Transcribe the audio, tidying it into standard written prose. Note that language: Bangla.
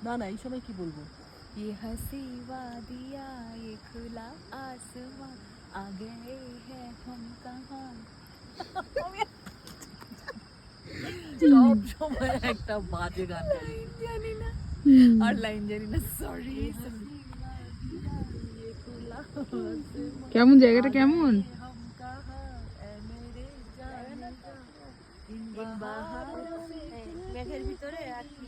না না এই সময় কি বলবো? ये हंसी वादियाँ ये खुला आसमां आ गए हैं हम कहाँ। সব সময় একটা বাজে গান গাই। জানি না আর লাইন জানি না, সরি। কেমন জায়গাটা কেমন? মেঘের ভিতরে আর কি